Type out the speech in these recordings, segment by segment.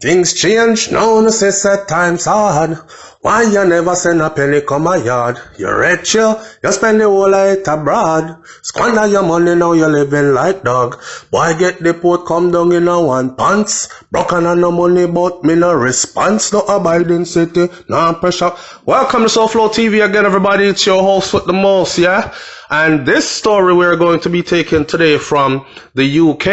Things change, now no say set times hard. Why you never send a penny come my yard? You rich you spend the whole night abroad. Squander your money, now you living like dog. Boy get the port come down in a one pants. Broken on no money but me no response. No abiding city, no pressure. Welcome to SouFLoTV again everybody, it's your host with the most, yeah? And this story we're going to be taking today from the UK.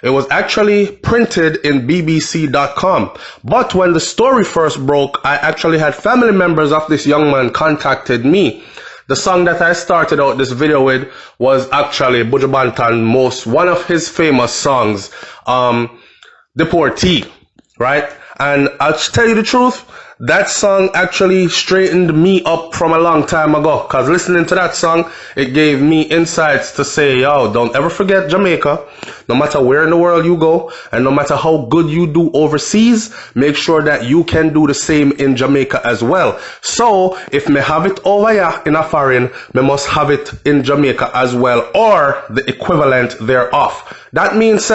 It was actually printed in BBC.com. But when the story first broke, I actually had family members of this young man contacted me. The song that I started out this video with was actually Buju Banton one of his famous songs, D3p0rted, right? And I'll tell you the truth, that song actually straightened me up from a long time ago, because listening to that song, it gave me insights to say, yo, don't ever forget Jamaica. No matter where in the world you go, and no matter how good you do overseas, make sure that you can do the same in Jamaica as well. So, if me have it over here in a foreign, me must have it in Jamaica as well, or the equivalent thereof. That means,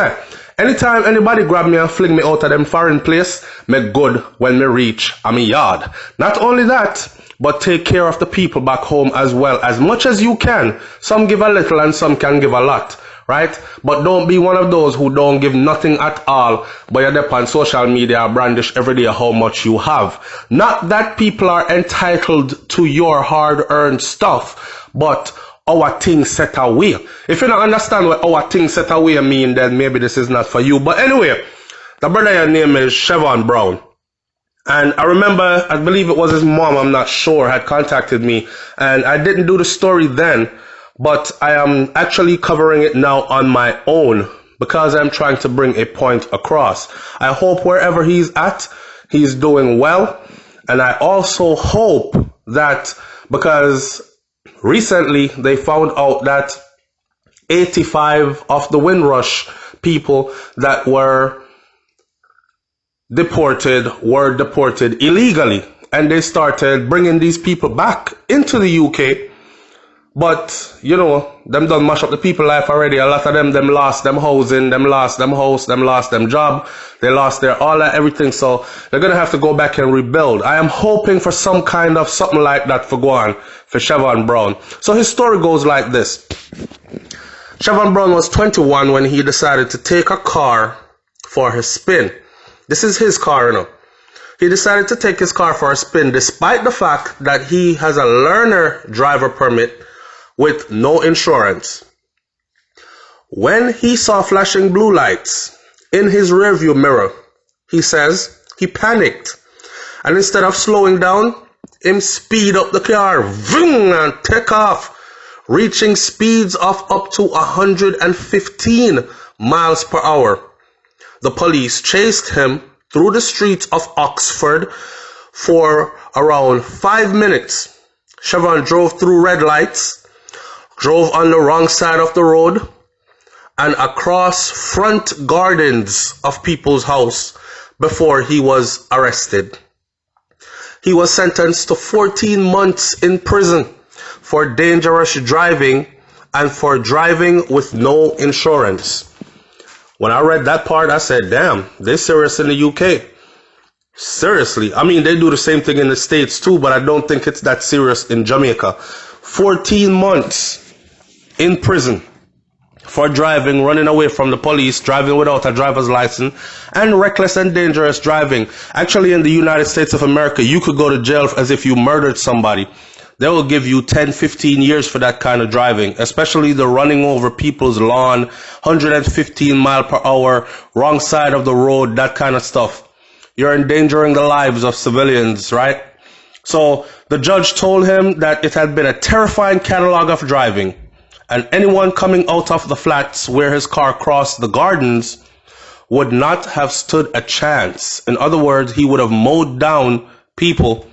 anytime anybody grab me and fling me out of them foreign place, make good when me reach me yard. Not only that, but take care of the people back home as well, as much as you can. Some give a little and some can give a lot, right? But don't be one of those who don't give nothing at all, but you're there on social media brandish every day how much you have. Not that people are entitled to your hard-earned stuff, but our thing set away. If you don't understand what our thing set away mean, then maybe this is not for you. But anyway, the brother, your name is Chevon Brown. And I remember, I believe it was his mom, I'm not sure, had contacted me. And I didn't do the story then, but I am actually covering it now on my own because I'm trying to bring a point across. I hope wherever he's at, he's doing well. And I also hope that, because recently they found out that 85 of the Windrush people that were deported illegally, and they started bringing these people back into the UK. But you know, them done mash up the people life already. A lot of them lost them housing, them lost them house, them lost them job, they lost their all that everything. So they're gonna have to go back and rebuild. I am hoping for some kind of something like that for Guan, for Chevon Brown. So his story goes like this. Chevon Brown was 21 when he decided to take a car for a spin. This is his car, you know. He decided to take his car for a spin despite the fact that he has a learner driver permit with no insurance. When he saw flashing blue lights in his rearview mirror, he says he panicked. And instead of slowing down, him speed up the car, vroom, and take off, reaching speeds of up to 115 miles per hour. The police chased him through the streets of Oxford for around 5 minutes. Chevon drove through red lights, drove on the wrong side of the road, and across front gardens of people's house before he was arrested. He was sentenced to 14 months in prison for dangerous driving and for driving with no insurance. When I read that part, I said, damn, they're serious in the UK. Seriously. I mean, they do the same thing in the States too, but I don't think it's that serious in Jamaica. 14 months in prison for driving, running away from the police, driving without a driver's license, and reckless and dangerous driving. Actually, in the United States of America, you could go to jail as if you murdered somebody. They will give you 10, 15 years for that kind of driving, especially the running over people's lawn, 115 mile per hour, wrong side of the road, that kind of stuff. You're endangering the lives of civilians, right? So the judge told him that it had been a terrifying catalog of driving, and anyone coming out of the flats where his car crossed the gardens would not have stood a chance. In other words, he would have mowed down people.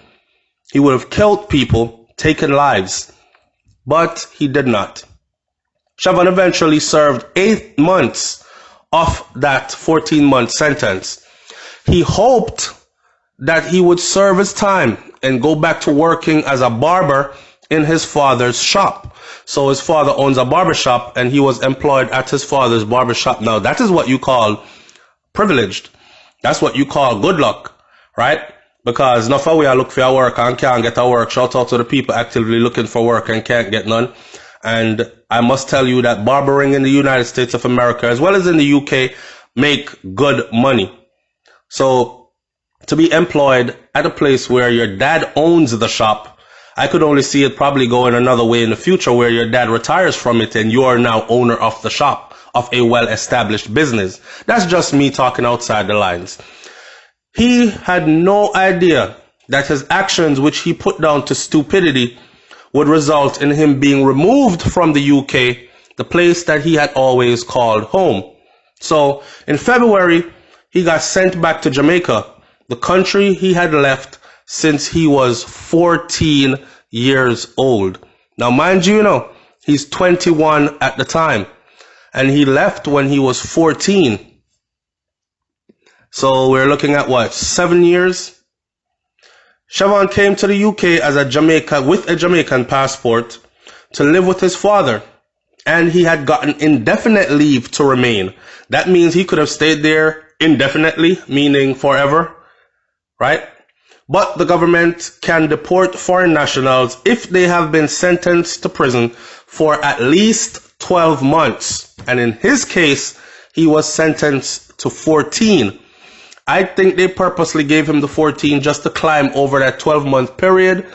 He would have killed people, taken lives, but he did not. Chevon eventually served 8 months of that 14-month sentence. He hoped that he would serve his time and go back to working as a barber in his father's shop. So his father owns a barber shop and he was employed at his father's barber shop. Now that is what you call privileged. That's what you call good luck, right? Because enough of we are look for a work and can't get a work. Shout out to the people actively looking for work and can't get none. And I must tell you that barbering in the United States of America, as well as in the UK, make good money. So to be employed at a place where your dad owns the shop, I could only see it probably going another way in the future where your dad retires from it and you are now owner of the shop, of a well-established business. That's just me talking outside the lines. He had no idea that his actions, which he put down to stupidity, would result in him being removed from the UK, the place that he had always called home. So in February, he got sent back to Jamaica, the country he had left since he was 14 years old. Now, mind you, he's 21 at the time, and he left when he was 14. So we're looking at what, 7 years? Siobhan came to the UK as with a Jamaican passport to live with his father, and he had gotten indefinite leave to remain. That means he could have stayed there indefinitely, meaning forever, right? But the government can deport foreign nationals if they have been sentenced to prison for at least 12 months. And in his case, he was sentenced to 14. I think they purposely gave him the 14 just to climb over that 12-month period.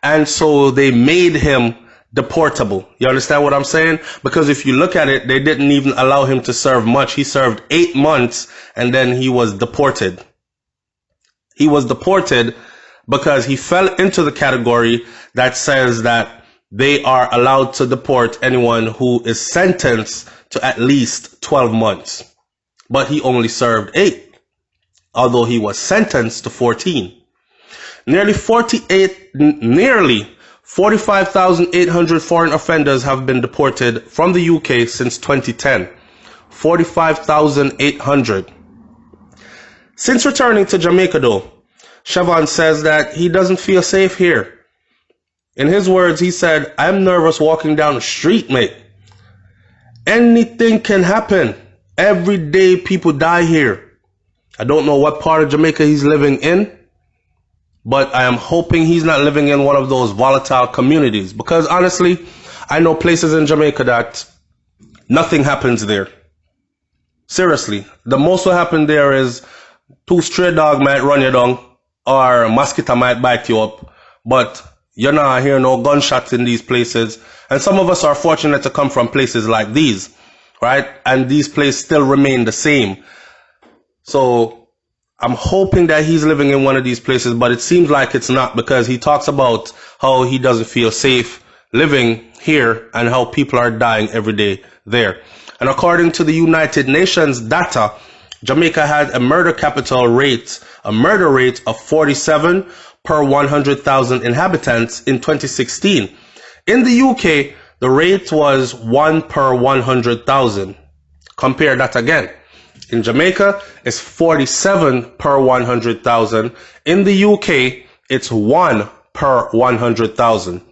And so they made him deportable. You understand what I'm saying? Because if you look at it, they didn't even allow him to serve much. He served 8 months and then he was deported. He was deported because he fell into the category that says that they are allowed to deport anyone who is sentenced to at least 12 months. But he only served 8. Although he was sentenced to 14. Nearly 45,800 foreign offenders have been deported from the UK since 2010. 45,800. Since returning to Jamaica though, Siobhan says that he doesn't feel safe here. In his words, he said, "I'm nervous walking down the street, mate. Anything can happen. Every day people die here. I don't know what part of Jamaica he's living in, but I am hoping he's not living in one of those volatile communities, because honestly, I know places in Jamaica that nothing happens there. Seriously, the most will happen there is 2 stray dogs might run you down or a mosquito might bite you up, but you're not hearing no gunshots in these places. And some of us are fortunate to come from places like these, right? And these places still remain the same. So I'm hoping that he's living in one of these places, but it seems like it's not, because he talks about how he doesn't feel safe living here and how people are dying every day there. And according to the United Nations data, Jamaica had a murder rate of 47 per 100,000 inhabitants in 2016. In the UK, the rate was 1 per 100,000. Compare that again. In Jamaica, it's 47 per 100,000. In the UK, it's 1 per 100,000.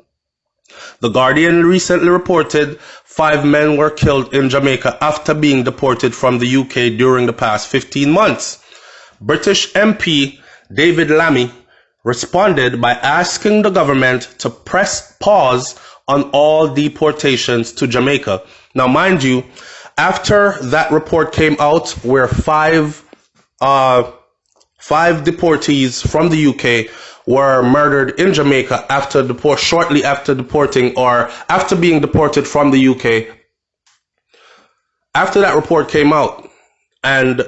The Guardian recently reported 5 men were killed in Jamaica after being deported from the UK during the past 15 months. British MP David Lammy responded by asking the government to press pause on all deportations to Jamaica. Now, mind you, after that report came out where 5 deportees from the UK were murdered in Jamaica shortly after deporting or after being deported from the UK. After that report came out and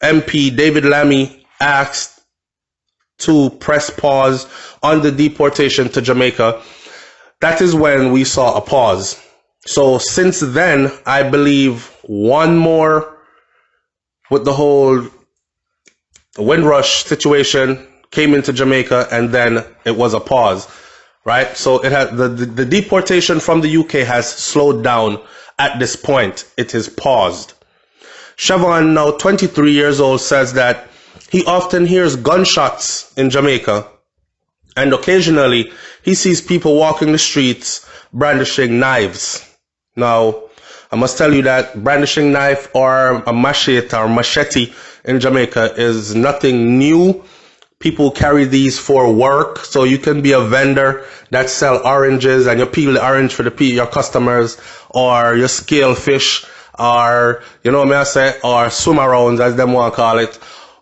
MP David Lammy asked to press pause on the deportation to Jamaica, that is when we saw a pause. So since then, I believe one more with the whole Windrush situation came into Jamaica, and then it was a pause, right? So it had the deportation from the UK has slowed down at this point. It is paused. Siobhan, now 23 years old, says that he often hears gunshots in Jamaica, and occasionally he sees people walking the streets brandishing knives. Now, I must tell you that brandishing knife or a machete in Jamaica is nothing new. People carry these for work, so you can be a vendor that sell oranges and you peel the orange for your customers, or you scale fish, or you know what I say, or swim arounds as them want to call it,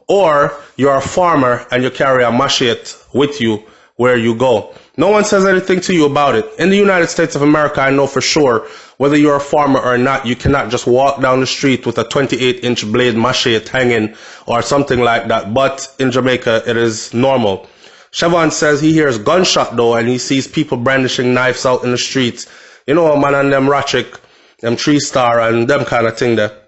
or you're a farmer and you carry a machete with you where you go. No one says anything to you about it. In the United States of America, I know for sure, whether you're a farmer or not, you cannot just walk down the street with a 28-inch blade machete hanging or something like that. But in Jamaica, it is normal. Siobhan says he hears gunshot though, and he sees people brandishing knives out in the streets. You know, man, and them ratchet, them 3-star and them kind of thing there.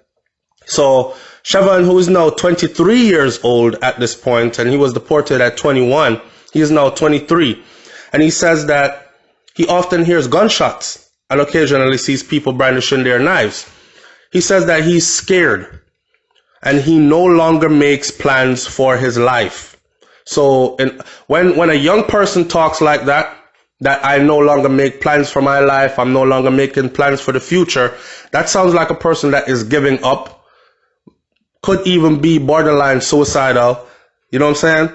So Siobhan, who is now 23 years old at this point, and he was deported at 21, he is now 23. And he says that he often hears gunshots and occasionally sees people brandishing their knives. He says that he's scared and he no longer makes plans for his life. So when a young person talks like that I no longer make plans for my life, I'm no longer making plans for the future, that sounds like a person that is giving up, could even be borderline suicidal. You know what I'm saying?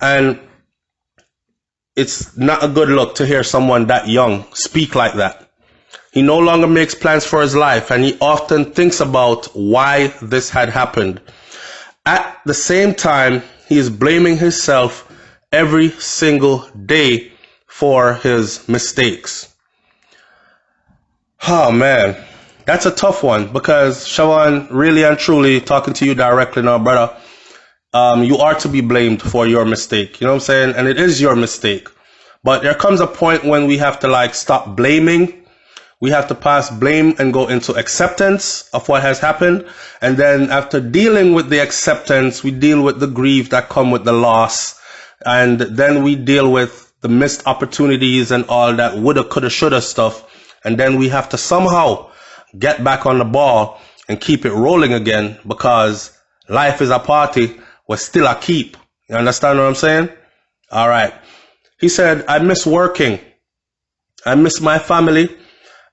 And it's not a good look to hear someone that young speak like that. He no longer makes plans for his life, and he often thinks about why this had happened. At the same time, he is blaming himself every single day for his mistakes. Oh man, that's a tough one, because Siobhan, really and truly talking to you directly now, brother, you are to be blamed for your mistake. You know what I'm saying? And it is your mistake. But there comes a point when we have to stop blaming. We have to pass blame and go into acceptance of what has happened. And then after dealing with the acceptance, we deal with the grief that come with the loss. And then we deal with the missed opportunities and all that woulda, coulda, shoulda stuff. And then we have to somehow get back on the ball and keep it rolling again, because life is a party, we're still a keep. You understand what I'm saying? All right. He said, I miss working. I miss my family.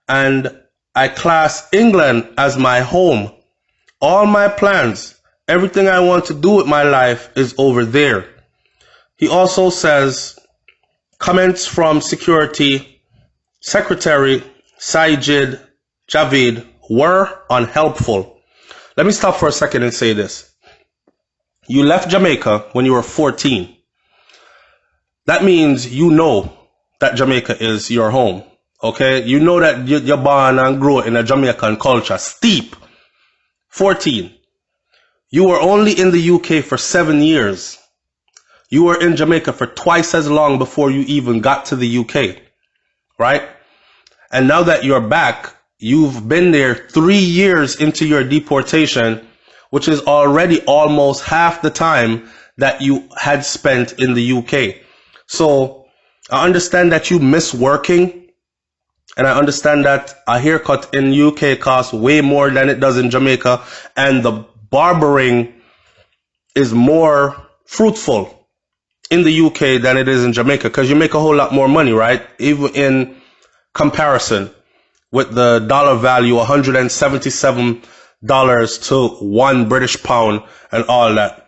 And I class England as my home. All my plans, everything I want to do with my life is over there. He also says, comments from Security Secretary Sajid Javid were unhelpful. Let me stop for a second and say this. You left Jamaica when you were 14. That means you know that Jamaica is your home, okay? You know that you're born and grow in a Jamaican culture. Steep. 14. You were only in the UK for 7 years. You were in Jamaica for twice as long before you even got to the UK, right? And now that you're back, you've been there 3 years into your deportation, which is already almost half the time that you had spent in the UK. So I understand that you miss working, and I understand that a haircut in UK costs way more than it does in Jamaica, and the barbering is more fruitful in the UK than it is in Jamaica, because you make a whole lot more money, right? Even in comparison with the dollar value, $177 to £1 British pound and all that.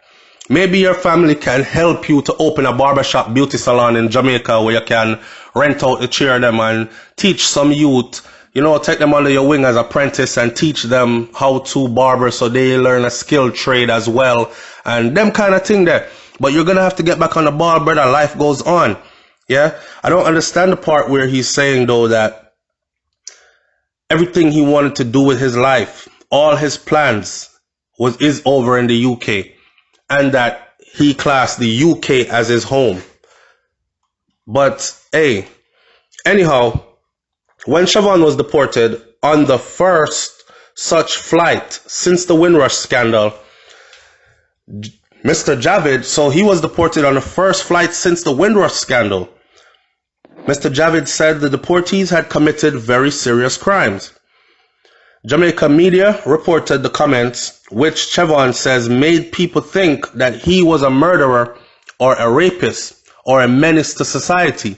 Maybe your family can help you to open a barbershop beauty salon in Jamaica where you can rent out the chair them and teach some youth, you know, take them under your wing as apprentice and teach them how to barber so they learn a skilled trade as well and them kind of thing there. But you're going to have to get back on the ball, brother. Life goes on. Yeah. I don't understand the part where he's saying though that everything he wanted to do with his life, all his plans is over in the UK. And that he classed the UK as his home. But, hey, anyhow, when Siobhan was deported on the first such flight since the Windrush scandal, Mr. Javid, so he was deported on the first flight since the Windrush scandal. Mr. Javid said the deportees had committed very serious crimes. Jamaica media reported the comments, which Siobhan says made people think that he was a murderer or a rapist or a menace to society.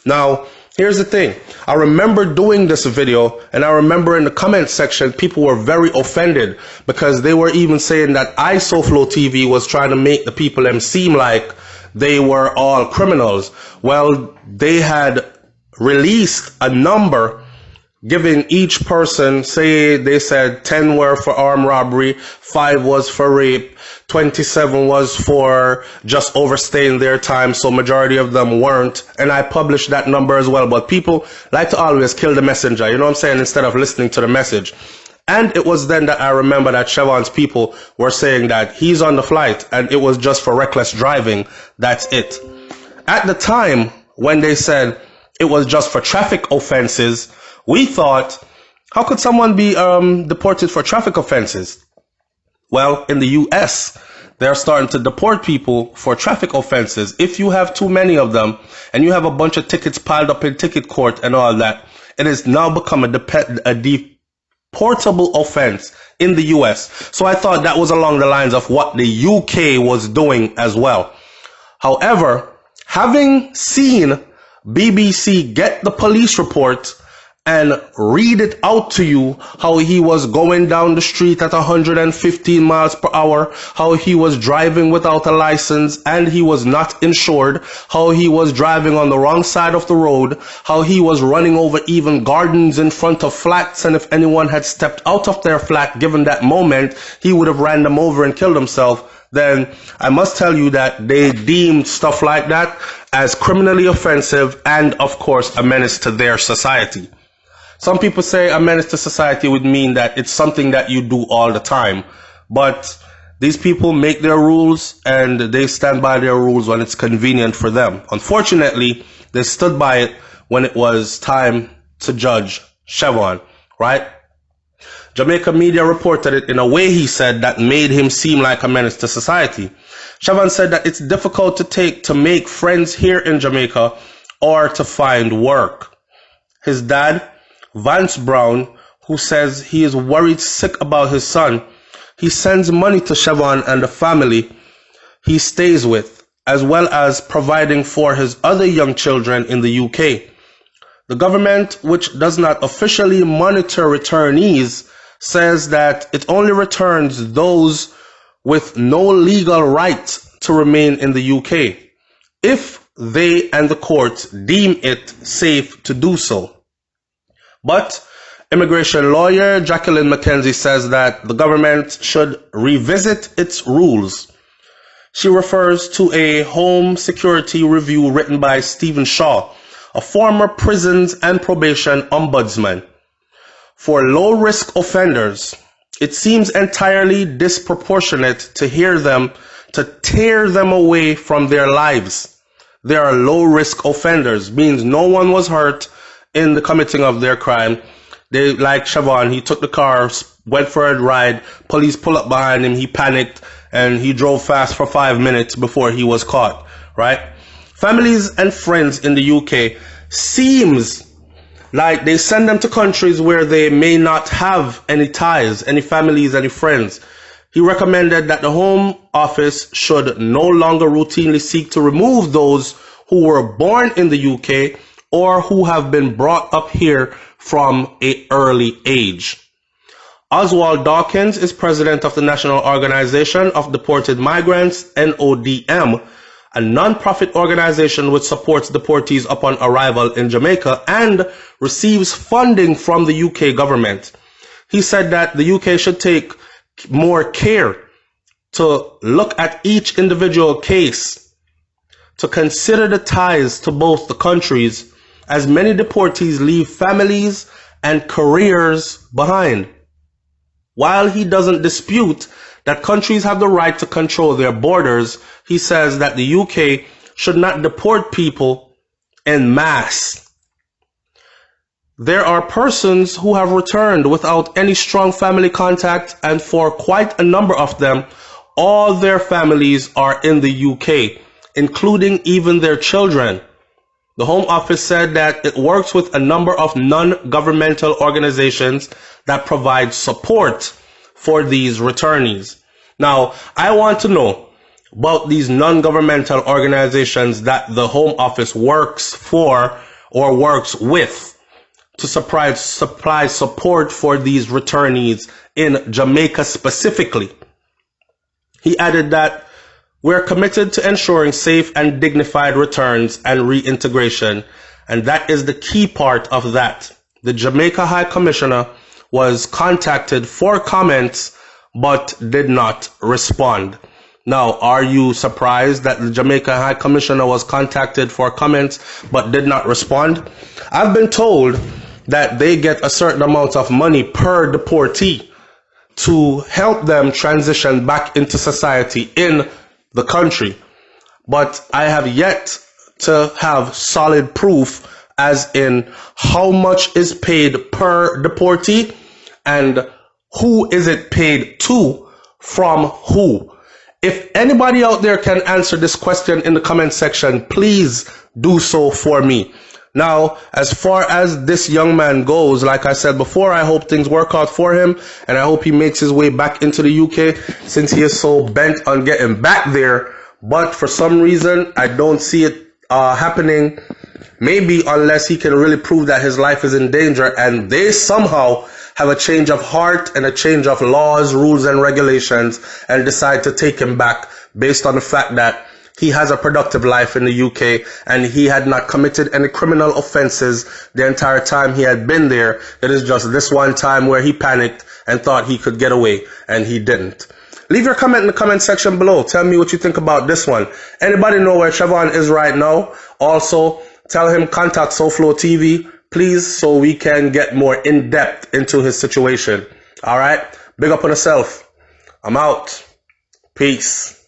Now, Here's the thing. I remember doing this video, and I remember in the comment section, people were very offended because they were even saying that SouFLoTV was trying to make the people them seem like they were all criminals. Well, they had released a number giving each person, say they said 10 were for armed robbery, 5 was for rape, 27 was for just overstaying their time, so majority of them weren't. And I published that number as well. But people like to always kill the messenger, you know what I'm saying, instead of listening to the message. And it was then that I remember that Chevron's people were saying that he's on the flight and it was just for reckless driving. That's it. At the time when they said it was just for traffic offenses, we thought, how could someone be deported for traffic offenses? Well, in the US, they're starting to deport people for traffic offenses. If you have too many of them and you have a bunch of tickets piled up in ticket court and all that, it has now become a deportable offense in the US. So I thought that was along the lines of what the UK was doing as well. However, having seen BBC get the police report and read it out to you, how he was going down the street at 115 miles per hour, how he was driving without a license and he was not insured, how he was driving on the wrong side of the road, how he was running over even gardens in front of flats, and if anyone had stepped out of their flat given that moment, he would have ran them over and killed himself, then I must tell you that they deemed stuff like that as criminally offensive and, of course, a menace to their society. Some people say a menace to society would mean that it's something that you do all the time. But these people make their rules and they stand by their rules when it's convenient for them. Unfortunately, they stood by it when it was time to judge Chevron, right? Jamaica media reported it in a way, he said, that made him seem like a menace to society. Chevron said that it's difficult to make friends here in Jamaica or to find work. His dad, Vance Brown, who says he is worried sick about his son, he sends money to Chevron and the family he stays with, as well as providing for his other young children in the UK. The government, which does not officially monitor returnees, says that it only returns those with no legal right to remain in the UK, if they and the courts deem it safe to do so. But immigration lawyer Jacqueline McKenzie says that the government should revisit its rules. She refers to a home security review written by Stephen Shaw, a former prisons and probation ombudsman. For low-risk offenders, it seems entirely disproportionate to tear them away from their lives. They are low-risk offenders, means no one was hurt in the committing of their crime. They, like Chevron, he took the car, went for a ride, police pulled up behind him, he panicked, and he drove fast for 5 minutes before he was caught, right? Families and friends in the UK seems like they send them to countries where they may not have any ties, any families, any friends. He recommended that the Home Office should no longer routinely seek to remove those who were born in the UK or who have been brought up here from an early age. Oswald Dawkins is president of the National Organization of Deported Migrants, NODM, a non-profit organization which supports deportees upon arrival in Jamaica and receives funding from the UK government. He said that the UK should take more care to look at each individual case, to consider the ties to both the countries, as many deportees leave families and careers behind. While he doesn't dispute that countries have the right to control their borders, he says that the UK should not deport people en masse. There are persons who have returned without any strong family contact, and for quite a number of them, all their families are in the UK, including even their children. The Home Office said that it works with a number of non-governmental organizations that provide support for these returnees. Now, I want to know about these non-governmental organizations that the Home Office works for or works with to supply support for these returnees in Jamaica specifically. He added that we're committed to ensuring safe and dignified returns and reintegration, and that is the key part of that. The Jamaica High Commissioner was contacted for comments but did not respond. Now, are you surprised that the Jamaica High Commissioner was contacted for comments but did not respond? I've been told that they get a certain amount of money per deportee to help them transition back into society in the country. But I have yet to have solid proof as in how much is paid per deportee and who is it paid to from who. If anybody out there can answer this question in the comment section, please do so for me. Now, as far as this young man goes, like I said before, I hope things work out for him, and I hope he makes his way back into the UK since he is so bent on getting back there. But for some reason, I don't see it happening. Maybe unless he can really prove that his life is in danger and they somehow have a change of heart and a change of laws, rules, and regulations and decide to take him back based on the fact that he has a productive life in the UK and he had not committed any criminal offenses the entire time he had been there. It is just this one time where he panicked and thought he could get away, and he didn't. Leave your comment in the comment section below. Tell me what you think about this one. Anybody know where Trevon is right now? Also, tell him contact SouFLoTV, please, so we can get more in-depth into his situation. All right? Big up on yourself. I'm out. Peace.